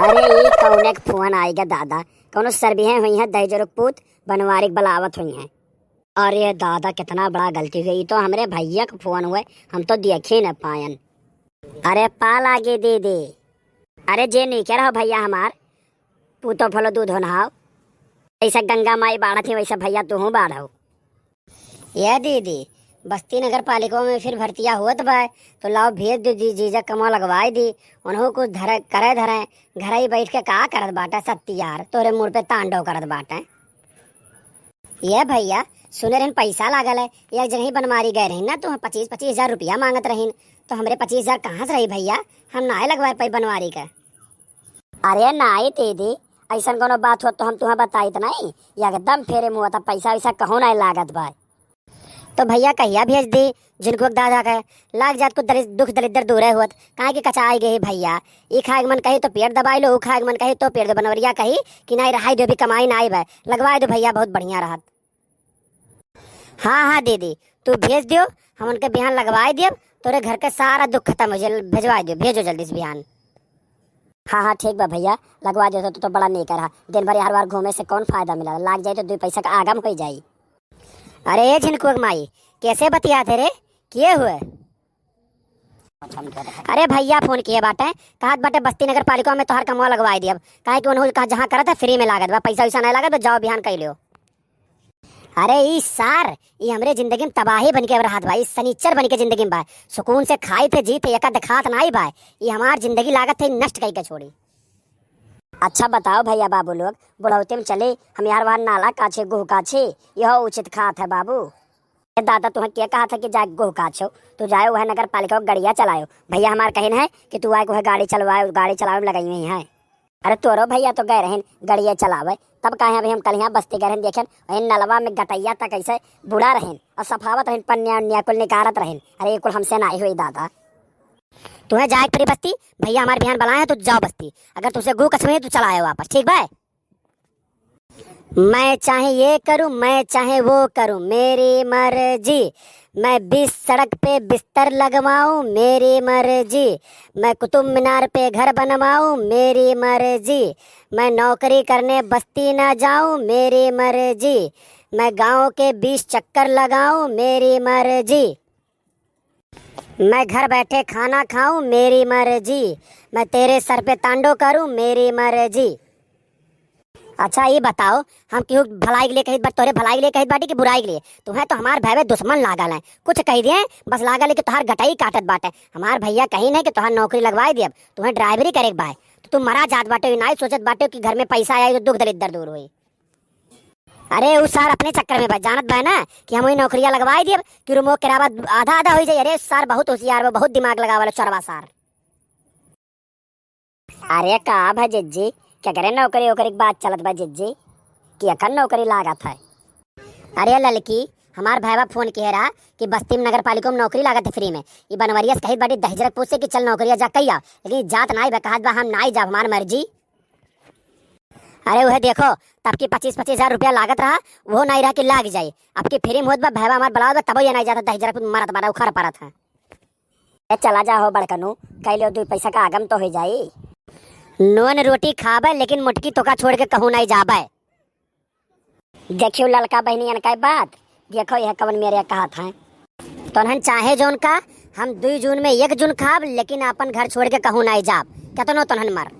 अरे ये कौन एक फोन आएगा दादा। कौनो सरबिहें हुई हैं दहेजरुक पूत बनवारिक बलावत हुई हैं। अरे दादा कितना बड़ा गलती हुई। तो हमरे भैया का फोन हुए, हम तो देख ही न पायन। अरे पाल आगे दे दे। अरे जे नहीं कह रहा भैया हमार पूतो फलो दूध हो नहाओ। ऐसा गंगा माई बाढ़ थी वैसा भैया तू हूँ बाढ़ो। यह दीदी बस्ती नगर पालिका में फिर भर्तियाँ हुआ बा तो लाओ भेज दो जीजा कमो लगवाई दी। उन्हों कुछ धरे करे धरे घर ही बैठ के का करत बाटा सत्ती यार तोरे मुड़ पे तांडव करत बाटा। ये भैया सुने रहन पैसा लागल है एक जगह ही बनवारी गए रही ना तो 25,000 रुपया मांगत रहीन। तो हमरे 25,000 कहाँ से रही भैया, हम नाए लगवाए पाई बनवारी का। अरे नाई दीदी ऐसा कोनो बात हो तो हम तुम्हें बताई तो नहीं एकदम फेरे मुँह था पैसा वैसा कहूँ नहीं लागत भाई। तो भैया कहिया भेज दी जिनको दादा का लाग जात को दुख दलिद्र दूर है हुआ कहाँ की कचाई गई भैया। ई खाए मन कही तो पेट दबाई लो, खाए मन कही तो पेट दो बनवरिया कही कि नहीं रहाई दो भी कमाई ना आई भाई लगवाए दो भैया बहुत बढ़िया रहत। हाँ हाँ दीदी तू भेज दियो हम उनके बिहान लगवाए दियो तोरे घर के सारा दुख खत्म हो जाए भेजवा दियो भेजो जल्दी से बिहान। हाँ हाँ ठीक बा भैया लगवा दो तो बड़ा नहीं करा दिन भर हर बार घूमे से कौन फायदा मिला लाग जाए तो 2 पैसा का आगम हो जाये। अरे झिनकुआ माई कैसे बतियाते रे किए हुए। अरे भैया फोन किए बाटे कहा बाटे बस्ती नगर पालिका में तोहर कमवा लगवाई दिया काहे कि उन्होंने कहा जहाँ करत है फ्री में लागत बा पैसा वैसा नहीं लागत तो जाओ बिहान कह लियो। अरे ई सार ये हमरे जिंदगी में तबाही बन के रहत भाई सनीचर बन के जिंदगी में बा सुकून से खाई थे जी थे एक दिखात ना आई बा ये हमार जिंदगी लागत थे नष्ट कई के छोड़ी। अच्छा बताओ भैया बाबू लोग बुढ़ौते में चले हम यार वहाँ नाला काछे गोह काछे यह उचित खात है बाबू। दादा तुम्हें क्या कहा था कि जा गोह काछो तो जाए वह नगर पालिका गड़िया चलायो भैया हमार कहन है कि तू आए वह गाड़ी चलावे में लगाई हुई है। अरे तोरो भैया तो गए रहन गड़िया चलावे तब कहे अभी हम कल यहाँ बस्ती गए देखें वही नलवा में गटैया तक ऐसे बुढ़ा रहन और सफावत रहन पन्या कुल निकारत रहन। अरे कुल हमसे ना आई हुई दादा तुम्हें जाए फिर बस्ती भैया हमारे बिहान बुलाए तो जाओ बस्ती अगर तुझसे गु कसमे तो चलाए वापस ठीक भाई। मैं चाहे ये करूं मैं चाहे वो करूं मेरी मर्जी मैं 20 सड़क पे बिस्तर लगवाऊं मेरी मर्जी मैं कुतुब मीनार पे घर बनवाऊं मेरी मर्जी मैं नौकरी करने बस्ती ना जाऊं मेरी मर्जी मैं गांव के 20 चक्कर लगाऊं मेरी मर्जी मैं घर बैठे खाना खाऊं मेरी मर्जी मैं तेरे सर पे तांडो करूं मेरी मर्जी। अच्छा ये बताओ हम क्यों भलाई के लिए कही तोरे भलाई के लिए कही बाटी कि बुराई के लिए तुम्हें तो हमार भैया दुश्मन लागल है कुछ कह दिए बस लागल है कि तुहार गटाई काटत बाटे हमार भैया कहीं नहीं कि तुहार नौकरी लगवाई दिए तुम्हें ड्राइवरी करे बाय तो तुम मरा जात बाटे ना सोचत बाटे कि घर में पैसा आया तो दुख दलिद्र दूर हुई। अरे उस सार अपने चक्कर में जानत बा ना कि हम वही नौकरियां लगवाई दिए कि रुमो किरावा आधा आधा हो जाए। अरे सार बहुत होशियार वो बहुत दिमाग लगावा चरवा सार। अरे का भा जिज्जी क्या करे नौकरी वोकरी की बात चलत बा जिज्जी कि अखन नौकरी लागत है। अरे लड़की हमार भाईवा फोन कह रहा कि बस्ती में नगर पालिका में नौकरी लागत है फ्री में ये बनवरिया कही बड़ी दहजरक पूछ से कि चल नौकरिया जा कैया लेकिन जात ना बा कहत बा हम ना जा हमार मर्जी। अरे वह देखो तब की 25,000 रुपया लागत रहा वो नहीं रहा कि लाग जाए अब की फ्री में होत बा भाईवा हमार बुलाओ तब ये नहीं जाता दहजरक मरत बारा उखड़ पड़त है। चला जा हो बड़कनू कह लो 2 पैसा का आगम तो हो जाए नून रोटी खाबे लेकिन मुटकी तोका छोड़ के कहूँ नहीं जाबे। देखियो लड़का बहनी का बात देखो यह कवन मेरे कहा था तो चाहे जोन का हम 2 जून में 1 जून खाब लेकिन अपन घर छोड़ के कहूँ नहीं जाब क्या तो नो तोहन मर।